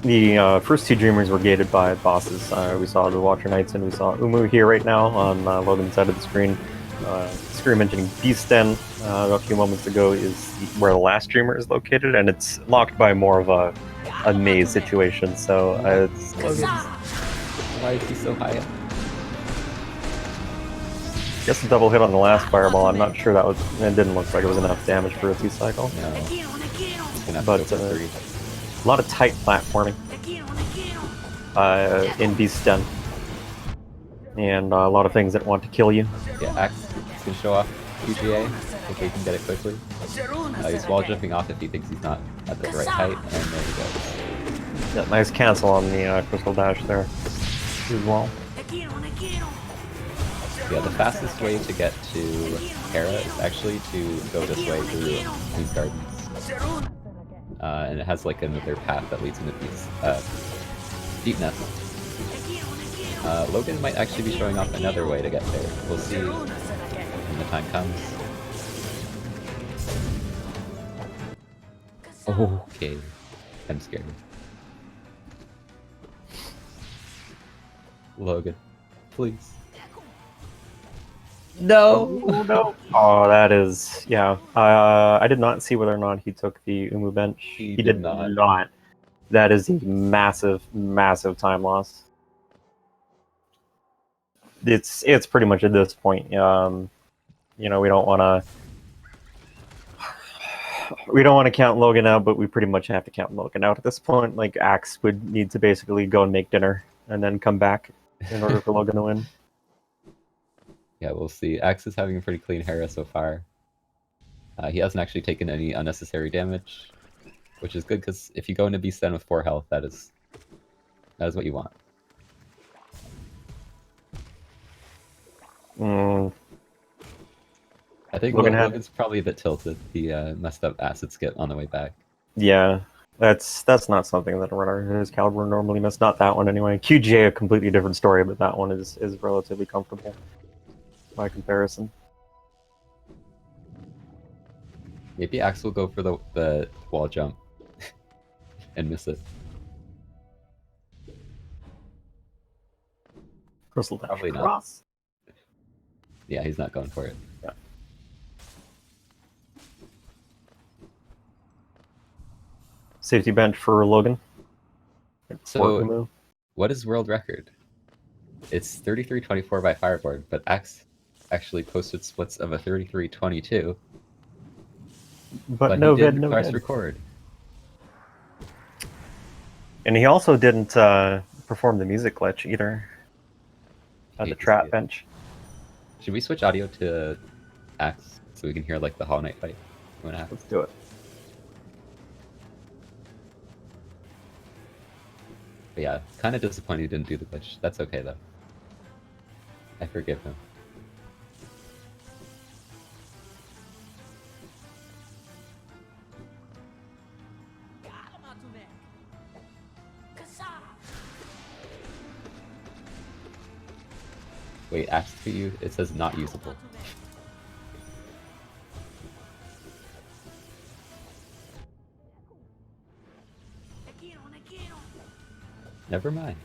[SPEAKER 1] the first 2 Dreamers were gated by bosses. We saw the Watcher Knights and we saw Umu here right now on Logan's side of the screen. Screen mentioning Beasten a few moments ago is where the last Dreamer is located, and it's locked by more of a maze situation, so it's...
[SPEAKER 2] Why is he so high up?
[SPEAKER 1] Just a double hit on the last fireball. I'm not sure that was... It didn't look like it was enough damage for a 2 cycle.
[SPEAKER 2] No. He's gonna have
[SPEAKER 1] But
[SPEAKER 2] to go for 3.
[SPEAKER 1] a lot of tight platforming in Beasten. And a lot of things that want to kill you.
[SPEAKER 2] Yeah, Ax is gonna show off PGA. Hopefully he can get it quickly. He's wall jumping off if he thinks he's not at the right height, and there he goes.
[SPEAKER 1] Yeah, nice cancel on the Crystal Dash there as well.
[SPEAKER 2] Yeah, the fastest way to get to Hera is actually to go this way through these gardens. And it has like another path that leads into these deep nest. Logan might actually be showing off another way to get there. We'll see when the time comes. Okay, I'm scared. Logan, please. No!
[SPEAKER 1] Oh, no. Oh, that is... Yeah. I did not see whether or not he took the Umu bench.
[SPEAKER 2] He did not.
[SPEAKER 1] That is a massive, massive time loss. It's pretty much at this point. You know, we don't want to count Logan out, but we pretty much have to count Logan out at this point. Like, Ax would need to basically go and make dinner and then come back in order for Logan to win.
[SPEAKER 2] Yeah, we'll see. Ax is having a pretty clean Hera so far. He hasn't actually taken any unnecessary damage, which is good because if you go into Beast Den with 4 health, that is what you want. I think Logan's probably a bit tilted. The messed up acid skip on the way back.
[SPEAKER 1] Yeah, that's not something that a runner his caliber normally miss. Not that one anyway. QGA a completely different story, but that one is relatively comfortable by comparison.
[SPEAKER 2] Maybe Ax will go for the wall jump and miss it.
[SPEAKER 1] Crystal Dash.
[SPEAKER 2] Probably not. Yeah, he's not going for it.
[SPEAKER 1] Yeah. Safety bench for Logan.
[SPEAKER 2] So, what is world record? It's 33-24 by Fireboard, but Ax actually posted splits of a 33-22.
[SPEAKER 1] But no
[SPEAKER 2] he
[SPEAKER 1] vid,
[SPEAKER 2] didn't
[SPEAKER 1] no
[SPEAKER 2] press
[SPEAKER 1] vid.
[SPEAKER 2] record.
[SPEAKER 1] And he also didn't perform the music glitch either at the
[SPEAKER 2] Hate to see
[SPEAKER 1] trap
[SPEAKER 2] it.
[SPEAKER 1] bench.
[SPEAKER 2] Should we switch audio to Axe so we can hear like the Hollow Knight fight?
[SPEAKER 1] Let's do it.
[SPEAKER 2] But yeah, kind of disappointed he didn't do the glitch. That's okay though. I forgive him. Wait, Ax2u, it says not usable. Never mind.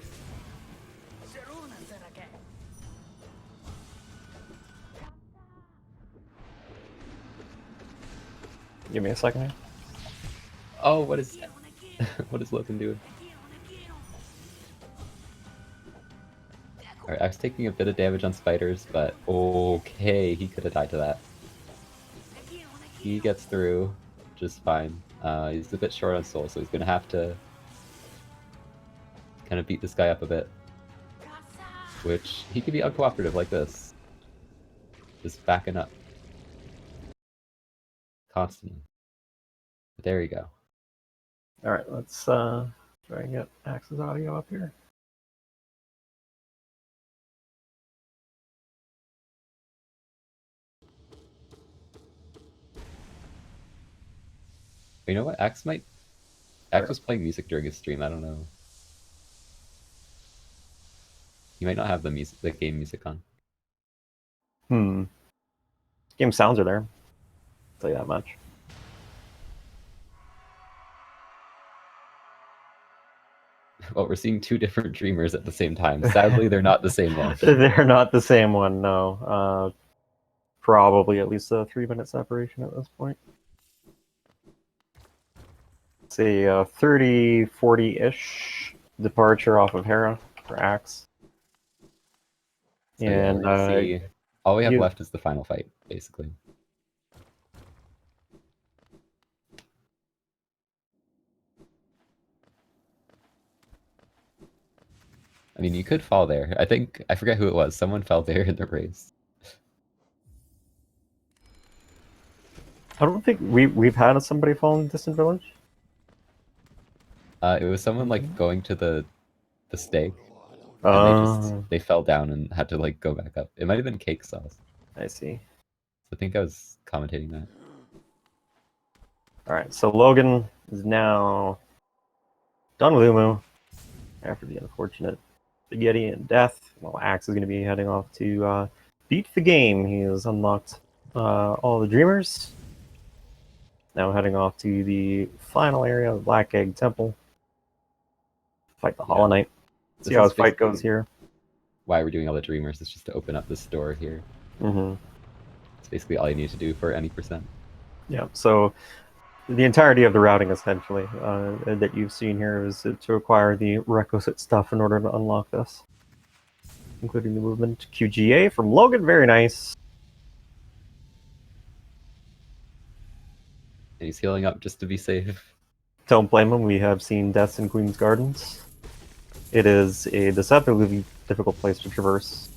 [SPEAKER 1] Give me a second here.
[SPEAKER 2] Oh, what is what is Logan doing? Alright, Axe taking a bit of damage on spiders, but okay, he could have died to that. He gets through just fine. He's a bit short on soul, so he's gonna have to kind of beat this guy up a bit. Which, he could be uncooperative like this. Just backing up. Constantly. But there you go.
[SPEAKER 1] Alright, let's try and get Axe's audio up here.
[SPEAKER 2] You know what? Axe was playing music during his stream, I don't know. He might not have the game music on.
[SPEAKER 1] Game sounds are there. I'll tell you that much.
[SPEAKER 2] Well, we're seeing two different dreamers at the same time. Sadly, they're not the same one.
[SPEAKER 1] They're not the same one, no. Probably at least a 3-minute separation at this point. Say 30, 40-ish departure off of Hera for Axe.
[SPEAKER 2] So and yeah, all we have left is the final fight, basically. I mean, you could fall there. I forget who it was. Someone fell there in the race.
[SPEAKER 1] I don't think we've had somebody fall in Distant Village.
[SPEAKER 2] It was someone like going to the stake, and they fell down and had to like go back up. It might have been Cake Sauce.
[SPEAKER 1] I see.
[SPEAKER 2] I think I was commentating that.
[SPEAKER 1] All right, so Logan is now done with Umu after the unfortunate spaghetti and death. Well, Axe is going to be heading off to beat the game. He has unlocked all the Dreamers. Now heading off to the final area of Black Egg Temple. Fight the Hollow Knight. See how his fight goes here.
[SPEAKER 2] Why we're doing all the Dreamers is just to open up this door here. It's basically all you need to do for any percent.
[SPEAKER 1] Yeah, so the entirety of the routing, essentially, that you've seen here is to acquire the requisite stuff in order to unlock this. Including the movement QGA from Logan, very nice.
[SPEAKER 2] And he's healing up just to be safe.
[SPEAKER 1] Don't blame him, we have seen deaths in Queen's Gardens. It is a deceptively difficult place to traverse.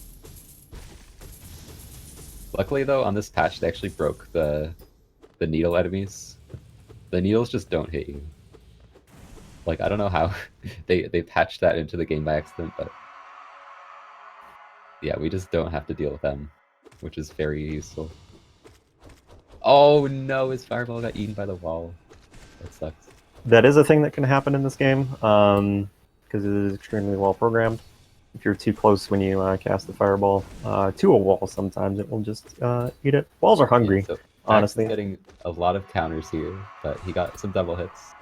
[SPEAKER 2] Luckily though, on this patch they actually broke the needle enemies. The needles just don't hit you. Like, I don't know how they patched that into the game by accident, but yeah, we just don't have to deal with them, which is very useful. Oh no, his fireball got eaten by the wall. That sucks.
[SPEAKER 1] That is a thing that can happen in this game, because it is extremely well programmed. If you're too close when you cast the fireball to a wall, sometimes it will just eat it. Walls are hungry,
[SPEAKER 2] so
[SPEAKER 1] honestly.
[SPEAKER 2] Max is getting a lot of counters here, but he got some double hits.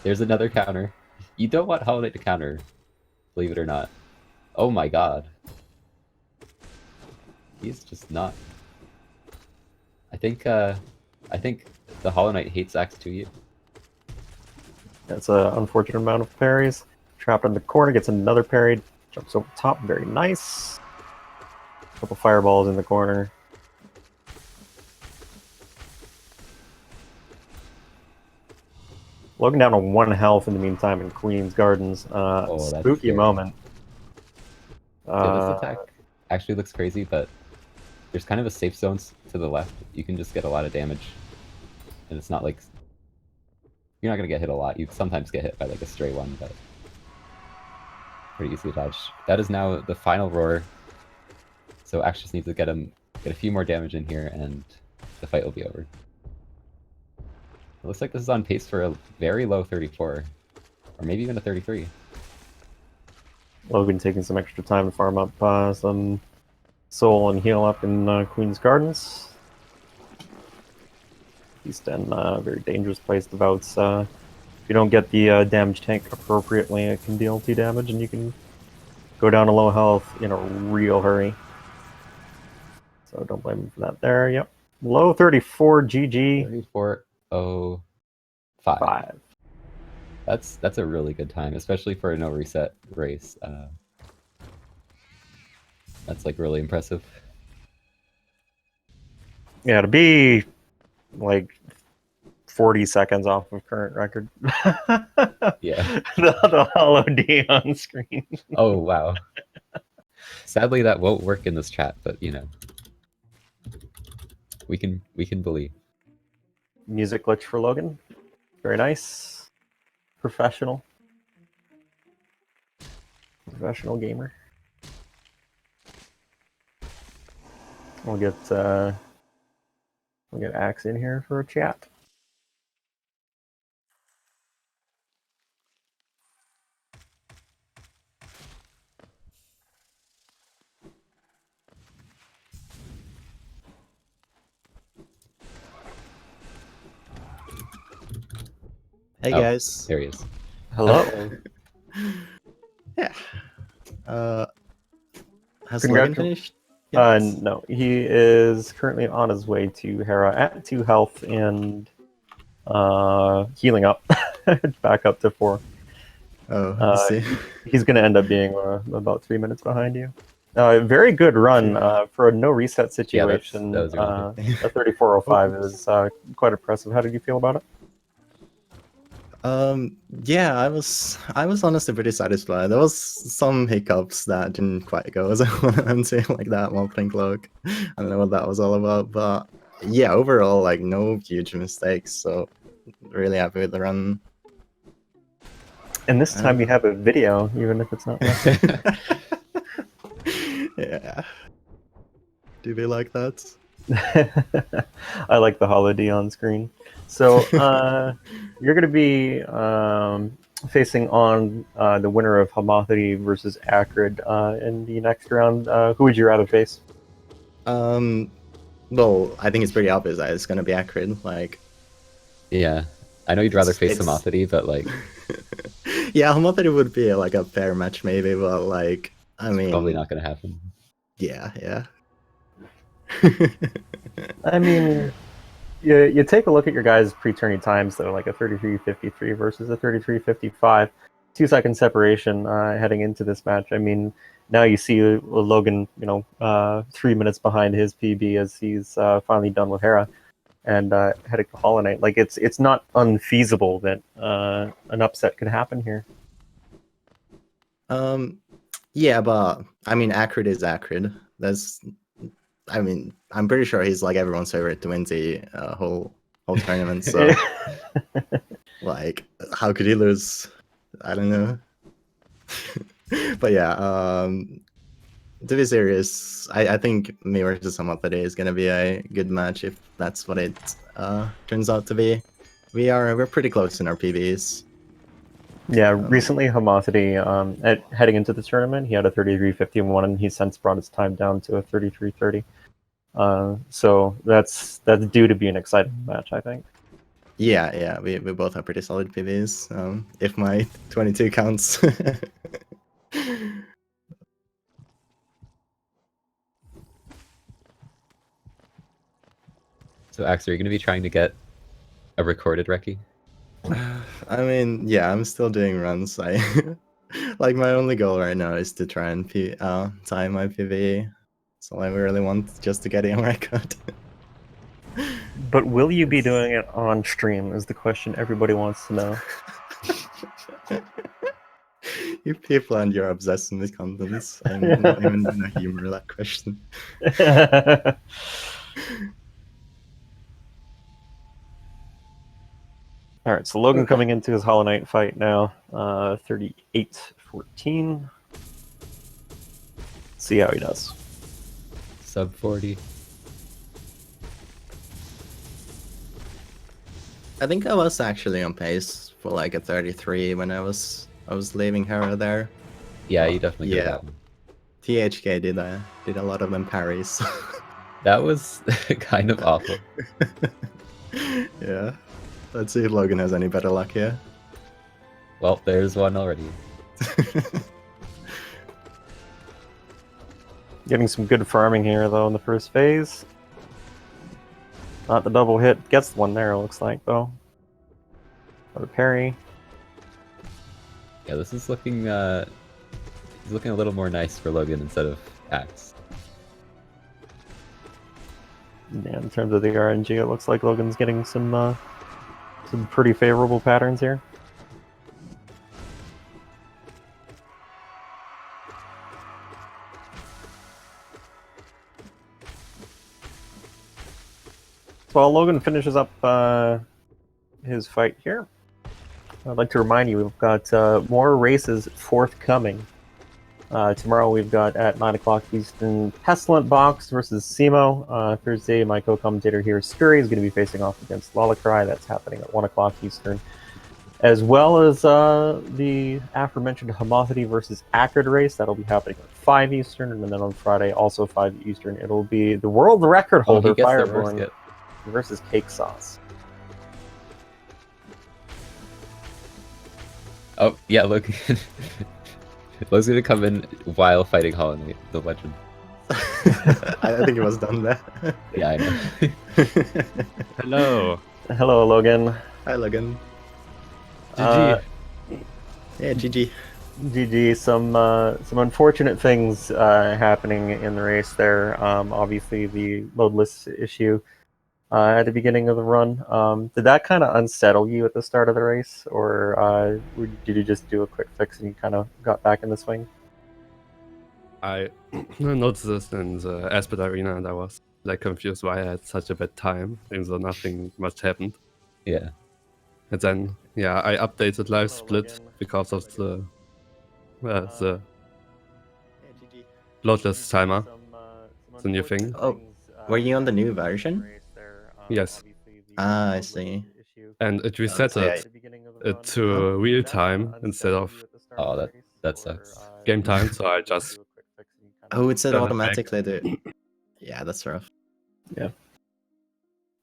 [SPEAKER 2] There's another counter. You don't want Hollow Knight to counter, believe it or not. Oh my god. He's just not... I think the Hollow Knight hates Ax2u.
[SPEAKER 1] That's an unfortunate amount of parries. Trapped in the corner, gets another parry. Jumps over top, very nice. Couple fireballs in the corner. Logan down to 1 health in the meantime in Queen's Gardens.
[SPEAKER 2] Oh, that's
[SPEAKER 1] Spooky
[SPEAKER 2] scary.
[SPEAKER 1] moment.
[SPEAKER 2] Yeah, this attack actually looks crazy, but there's kind of a safe zone to the left. You can just get a lot of damage, and it's not like you're not gonna get hit a lot. You sometimes get hit by like a stray one, but pretty easy to dodge. That is now the final roar. So Ax just needs to get a few more damage in here, and the fight will be over. It looks like this is on pace for a very low 34, or maybe even a 33.
[SPEAKER 1] Logan taking some extra time to farm up some soul and heal up in Queen's Gardens. He's in a very dangerous place. The Vouts, if you don't get the damage tank appropriately, it can deal 2 damage, and you can go down to low health in a real hurry. So don't blame him for that there. Yep. Low 34 GG.
[SPEAKER 2] 34.05.
[SPEAKER 1] 5.
[SPEAKER 2] That's a really good time, especially for a no reset race. That's like really impressive.
[SPEAKER 1] Yeah, to be like 40 seconds off of current record.
[SPEAKER 2] Yeah.
[SPEAKER 1] the hollow D on screen.
[SPEAKER 2] Oh wow. Sadly, that won't work in this chat, but you know, we can believe.
[SPEAKER 1] Music glitch for Logan. Very nice. Professional. Professional gamer. We'll get Ax in here for a chat.
[SPEAKER 3] Hey
[SPEAKER 2] Oh,
[SPEAKER 3] guys.
[SPEAKER 2] there he is.
[SPEAKER 1] Hello.
[SPEAKER 3] Yeah. Has Logan finished?
[SPEAKER 1] No, he is currently on his way to Hera at 2 health and healing up back up to 4.
[SPEAKER 3] Oh, I see.
[SPEAKER 1] He's going to end up being about 3 minutes behind you. Very good run for a no reset situation.
[SPEAKER 2] Yeah, that was really
[SPEAKER 1] a 3405 is quite impressive. How did you feel about it?
[SPEAKER 3] Yeah, I was honestly pretty satisfied. There was some hiccups that didn't quite go as I wanted them to, like that mopping cloak. I don't know what that was all about, but yeah, overall, like no huge mistakes. So really happy with the run.
[SPEAKER 1] And this time you have a video, even if it's not.
[SPEAKER 3] Yeah. Do they like that?
[SPEAKER 1] I like the holiday on screen. So you're going to be facing on the winner of Hamathri versus Acrid in the next round. Who would you rather face?
[SPEAKER 3] Well, I think it's pretty obvious that it's going to be Acrid. Like,
[SPEAKER 2] yeah, I know you'd rather face Hamathri, but like,
[SPEAKER 3] yeah, Hamathri would be like a fair match maybe, but like, I mean,
[SPEAKER 2] probably not going to happen.
[SPEAKER 3] Yeah.
[SPEAKER 1] I mean, you take a look at your guys' pre-tourney times, though, like a 33.53 versus a 33.55. 2-second separation heading into this match. I mean, now you see Logan, 3 minutes behind his PB as he's finally done with Hera and heading to Hollow Knight. Like, it's not unfeasible that an upset could happen here.
[SPEAKER 3] Yeah, but I mean, Acrid is Acrid. I mean, I'm pretty sure he's like everyone's favorite to win the whole tournament. So, like, how could he lose? I don't know. But yeah, to be serious, I think me versus Hamathri is gonna be a good match if that's what it turns out to be. We're pretty close in our PBs.
[SPEAKER 1] Yeah, recently Hamathri, heading into the tournament, he had a 33.51, and he's since brought his time down to a 33.30. So that's due to be an exciting match, I think.
[SPEAKER 3] Yeah, we both have pretty solid PBs. If my 22 counts.
[SPEAKER 2] So, Ax, are you going to be trying to get a recorded recce?
[SPEAKER 3] I mean, yeah, I'm still doing runs. Like my only goal right now is to try and time my PvE. That's all I really want, just to get it on record.
[SPEAKER 1] But will you be doing it on stream is the question everybody wants to know.
[SPEAKER 3] You people and your obsession with contents. I'm not even gonna humor that question.
[SPEAKER 1] All right, so Logan coming into his Hollow Knight fight now, 38-14. See how he does.
[SPEAKER 2] Sub 40.
[SPEAKER 3] I think I was actually on pace for like a 33 when I was leaving Hera there.
[SPEAKER 2] Yeah, you definitely did
[SPEAKER 3] Yeah.
[SPEAKER 2] that one.
[SPEAKER 3] THK did a lot of them parries.
[SPEAKER 2] That was kind of awful.
[SPEAKER 3] Yeah. Let's see if Logan has any better luck here.
[SPEAKER 2] Well, there's one already.
[SPEAKER 1] Getting some good farming here, though, in the first phase. Not the double hit. Gets one there, it looks like, though. Or parry.
[SPEAKER 2] Yeah, this is looking he's looking a little more nice for Logan instead of Ax.
[SPEAKER 1] Yeah, in terms of the RNG, it looks like Logan's getting some pretty favorable patterns here. So while Logan finishes up his fight here, I'd like to remind you we've got more races forthcoming. Tomorrow we've got at 9 o'clock Eastern Pestilent Box versus Simo. Thursday, my co-commentator here, Scurry, is going to be facing off against Lollicry. That's happening at 1 o'clock Eastern. As well as the aforementioned Homosity versus Acrid race. That'll be happening at 5 Eastern. And then on Friday, also 5 Eastern, it'll be the world record holder, Fireborn, versus Cake Sauce.
[SPEAKER 2] Oh, yeah, look. Logan's gonna come in while fighting Hollow Knight, the legend.
[SPEAKER 3] I think it was done there.
[SPEAKER 2] Yeah, I know.
[SPEAKER 4] Hello.
[SPEAKER 1] Hello, Logan.
[SPEAKER 3] Hi, Logan.
[SPEAKER 4] GG.
[SPEAKER 3] Yeah, GG.
[SPEAKER 1] GG. Some unfortunate things happening in the race there. Obviously, the loadless issue at the beginning of the run. Did that kind of unsettle you at the start of the race, or did you just do a quick fix and you kind of got back in the swing?
[SPEAKER 4] I noticed this in the Aspect Arena and I was like confused why I had such a bad time, even though nothing much happened.
[SPEAKER 2] Yeah.
[SPEAKER 4] And then, yeah, I updated Live Split because of the loadless timer, the new thing.
[SPEAKER 3] Oh, were you on the new version?
[SPEAKER 4] Yes.
[SPEAKER 3] Ah, I see.
[SPEAKER 4] And it reset it to real time instead of
[SPEAKER 2] Oh, that sucks.
[SPEAKER 4] game time, so I just...
[SPEAKER 3] Oh, it said
[SPEAKER 4] Turn it
[SPEAKER 3] automatically do. Yeah, that's rough.
[SPEAKER 1] Yeah.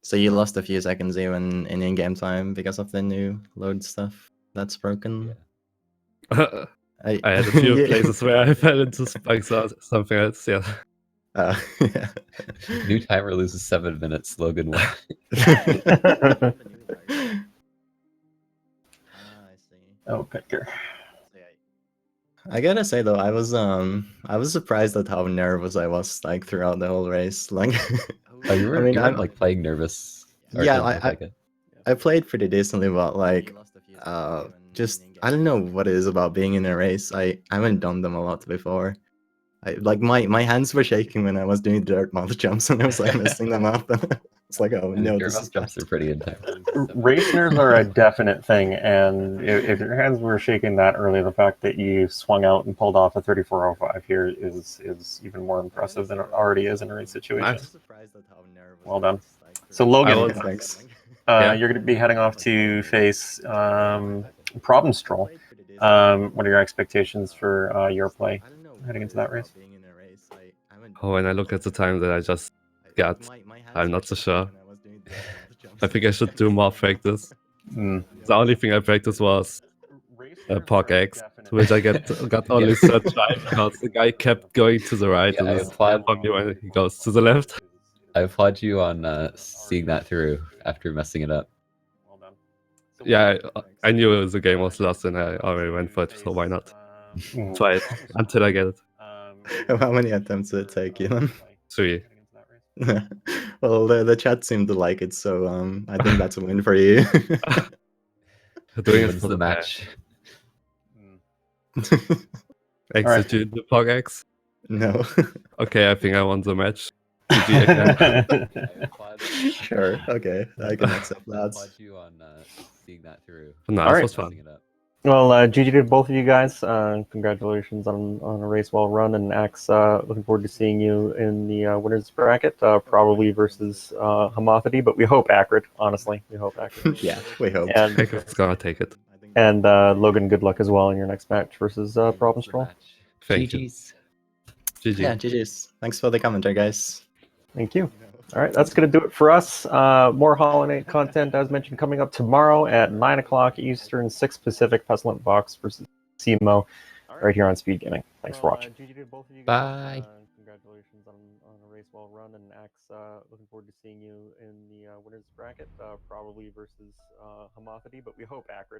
[SPEAKER 3] So you lost a few seconds even in in-game time because of the new load stuff that's broken.
[SPEAKER 4] I had a few places where I fell into spikes or something else, yeah.
[SPEAKER 3] Yeah.
[SPEAKER 2] New timer loses 7 minutes, Logan won.
[SPEAKER 1] Oh, Picker.
[SPEAKER 3] I gotta say though, I was surprised at how nervous I was like throughout the whole race. Like,
[SPEAKER 2] Oh, you
[SPEAKER 3] I mean,
[SPEAKER 2] weren't
[SPEAKER 3] I'm
[SPEAKER 2] like playing nervous. Or
[SPEAKER 3] Yeah,
[SPEAKER 2] anything like it.
[SPEAKER 3] I played pretty decently, but like, just I don't know what it is about being in a race. I haven't done them a lot before. Like my hands were shaking when I was doing dirt mouth jumps, and I was like messing them up. And it's like, oh no, this is
[SPEAKER 2] jumps are pretty intense.
[SPEAKER 1] Race nerves are a definite thing, and if your hands were shaking that early, the fact that you swung out and pulled off a 34.05 here is even more impressive than it already is in a race situation. Well done. So Logan,
[SPEAKER 3] Thanks.
[SPEAKER 4] Yeah.
[SPEAKER 1] you're going to be heading off to face Problem Stroll. What are your expectations for your play heading into that race?
[SPEAKER 4] Oh, when I look at the time that I just got, I'm not so sure. I think I should do more practice. The only thing I practiced was Pork X, which I got only third try because the guy kept going to the right and was on me when he goes to the left.
[SPEAKER 2] I applaud you on seeing that through after messing it up.
[SPEAKER 4] Yeah, I knew the game was lost and I already went for it, so why not? Try it until I get it.
[SPEAKER 3] How many attempts did it take you?
[SPEAKER 4] 3.
[SPEAKER 3] Well, the chat seemed to like it, so I think that's a win for you.
[SPEAKER 4] Doing it
[SPEAKER 2] Wins
[SPEAKER 4] for
[SPEAKER 2] the
[SPEAKER 4] the
[SPEAKER 2] match.
[SPEAKER 4] X,
[SPEAKER 1] Alright.
[SPEAKER 4] did you do Pog X?
[SPEAKER 3] No.
[SPEAKER 4] Okay, I think I won the match. GG again.
[SPEAKER 3] Sure. Okay, I can accept
[SPEAKER 2] I
[SPEAKER 3] that.
[SPEAKER 2] applaud you on seeing that through.
[SPEAKER 4] No,
[SPEAKER 1] Alright.
[SPEAKER 4] this was
[SPEAKER 2] Messing
[SPEAKER 4] fun.
[SPEAKER 2] it up.
[SPEAKER 1] Well, GG to both of you guys. Congratulations on a race well run, and Ax, looking forward to seeing you in the winners bracket, probably versus Homophily, but we hope Acrid. Honestly, we hope Acrid.
[SPEAKER 3] Yeah, we hope.
[SPEAKER 1] And
[SPEAKER 4] Hacker's gonna take it.
[SPEAKER 1] Logan, good luck as well in your next match versus Problem Stroll.
[SPEAKER 4] Thank you.
[SPEAKER 2] GG's.
[SPEAKER 4] GG.
[SPEAKER 3] Yeah, GG's. Thanks for the commentary, guys.
[SPEAKER 1] Thank you. All right, that's going to do it for us. More holiday content, as mentioned, coming up tomorrow at 9 o'clock Eastern, 6 Pacific, Pestilent Box versus CMO, right here on SpeedGaming. Thanks for watching.
[SPEAKER 2] Bye.
[SPEAKER 1] Congratulations on a race well run, and Ax, looking forward to seeing you in the winners bracket, probably versus Homophily, but we hope Acrid.